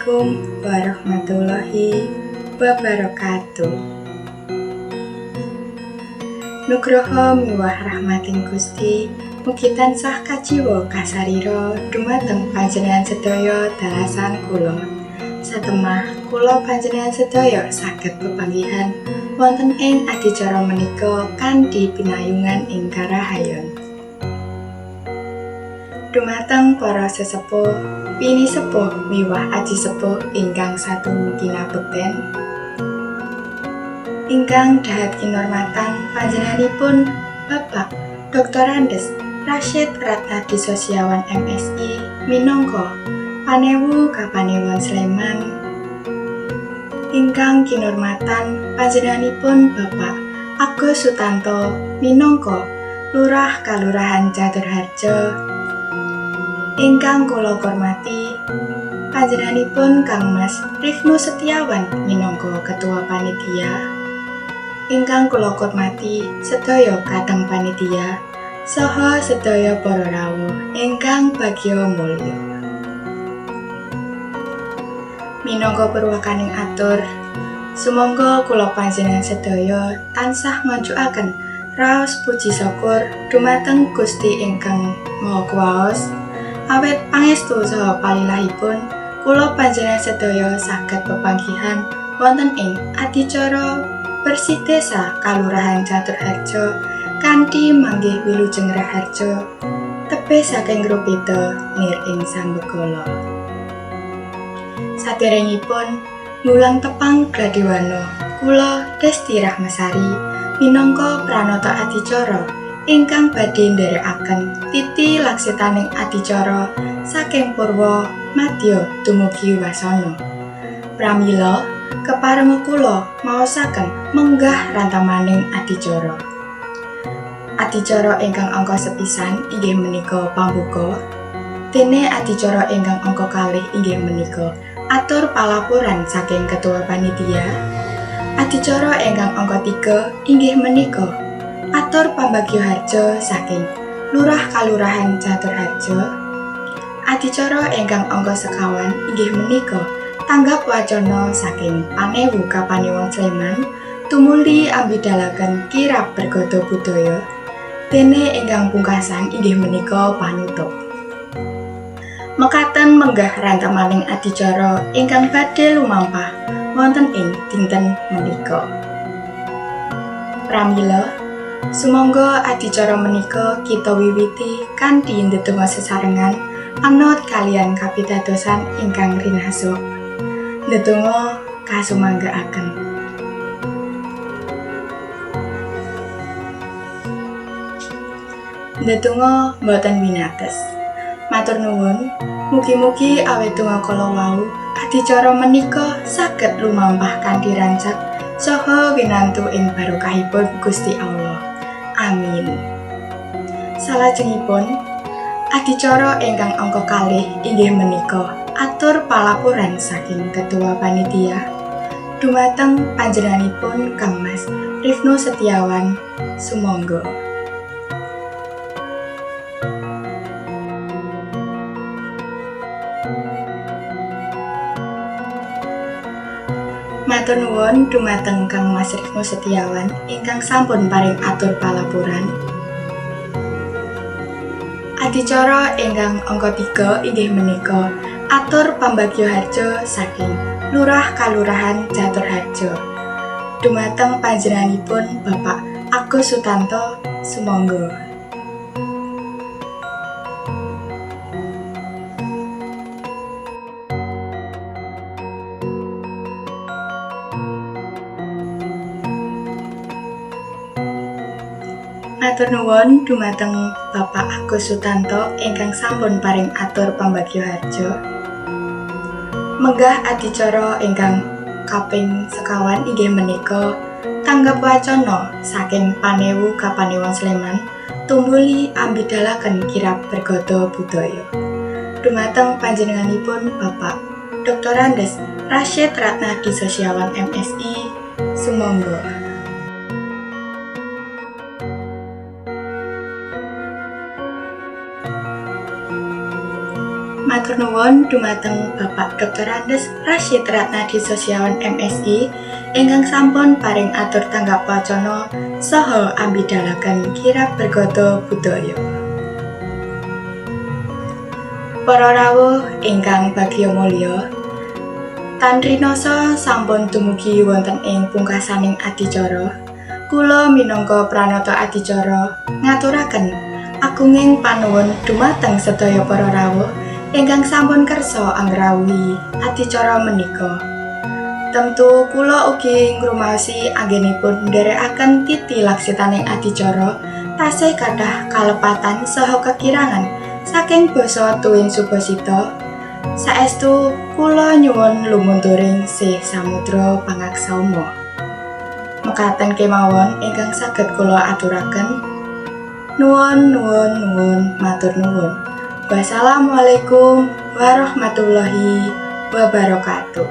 Assalamualaikum warahmatullahi wabarakatuh. Nugroho miwah rahmating Gusti mugi tansah kajiwa kasarira dumateng panjenengan sedaya dalasan kula. Satemah kula panjenengan sedaya saged pepanggihan wonten ing adicara menika kanthi pinayungan ing karahayon. Dumateng para sesepuh, pini sepuh miwah aji sepuh ingkang satu kinabekten. Ingkang dahat kinurmatan panjenenganipun Bapak Dr. Andes Rashid Ratnadi Sosiawan MSI minangka Panewu Kapanewon Sleman. Ingkang kinurmatan panjenenganipun Bapak Agus Sutanto minangka Lurah Kalurahan Caturharjo. Ingkang kula hormati panjenenganipun Kangmas Rifnu Setiawan minangka Ketua Panitia. Ingkang kula hormati sedaya kadang panitia saha sedaya para rawuh ingkang bagya mulya. Minangka purwakaning atur, sumangga kula panjenengan sedaya tansah majukaken raos puji syukur dumateng Gusti ingkang Maha Kuwaos. Awit pangestu saha palilahipun kula panjenengan sedaya saged pepanggihan wonten ing adicara bersih desa Kalurahan Caturharjo kanthi manggih Wilujeng Raharjo tebih saking grup Ida Nir ing Sambegala. Saderengipun mulang tepang Gladiwana kula Desti Rahmasari minangka pranata adicara ingkang badhe nderekaken titi laksitaning adicara saking purwa madya dumugi wasana. Pramila keparenga kula maosaken menggah rantamaning adicara. Adicara ingkang angka sepisan inggih menika pambuka. Dene adicara ingkang angka kalih inggih menika atur palaporan saking Ketua Panitia. Adicara ingkang angka 3 inggih menika atur pambagyo harja saking Lurah Kalurahan Caturharjo. Adicara ingkang angka sekawan inggih menika tanggap wacana saking Panewu Kapanewon Sleman tumuli ambidalaken kirab bergada budaya. Dene ingkang pungkasan inggih menika panutup. Mekaten menggah rantamaning adicara ingkang badhe lumampah wonten ing dinten menika. Pramila sumangga adicara menika kita wiwiti kanthi ndedonga sesarengan anut kalian kapitadosan ingkang rinasuk. Ndedonga kasumanggaaken. Ndedonga boten winates. Matur nuwun, mugi-mugi awit donga kala wau adicara menika saged lumampah kanthi rancak saha winantu ing barokahipun Gusti Allah. Amin. Salajengipun, adicara ingkang angka kalih inggih menika atur palaporan saking Ketua Panitia dumateng panjenenganipun Kangmas Rifnu Setiawan. Sumangga. Matur nuwun dumateng Kang Mas Rifnu Setiawan ingkang sampun paring atur palaporan. Adicara ingkang angka 3 inggih menika atur pambagyo harja saking Lurah Kalurahan Caturharjo. Dumateng panjenenganipun Bapak Agus Sutanto. Sumangga. Matur nuwun dumateng Bapak Agus Sutanto ingkang sampun paring atur pambagyo harja. Menggah adicara ingkang kaping sekawan inggih menika tanggap wacana saking Panewu Kapanewon Sleman tumuli ambidalaken kirab bergada budaya. Dumateng panjenenganipun Bapak Dr. Andes Rashid Ratnadi Sosiawan MSI. Sumangga. matur nuwun dumateng Bapak Dr. Andes Rashid Ratnadi Sosiawan MSI ingkang sampun paring atur tanggap wacana saha ambidalaken kirab bergata budaya. Para rawuh ingkang bagya mulya, Tandrinasa sampun dumugi wonten ing pungkasaning adicara. Kula minangka pranata adicara ngaturaken agunging panuwun dumateng sedaya para rawuh ingkang sampun kersa angrawuhi adicara menika. Tentu kula ugi ngrumaosi anggenipun nderekaken titi laksitaning adicara tasih kathah kalepatan saha kekirangan saking basa tuwin Subasita. Saestu kula nyuwun lumunturing Sih Samudra Pangaksama. Mekaten kemawon ingkang saged kula aturaken. Nuwun, matur nuwun. Wassalamualaikum warahmatullahi wabarakatuh.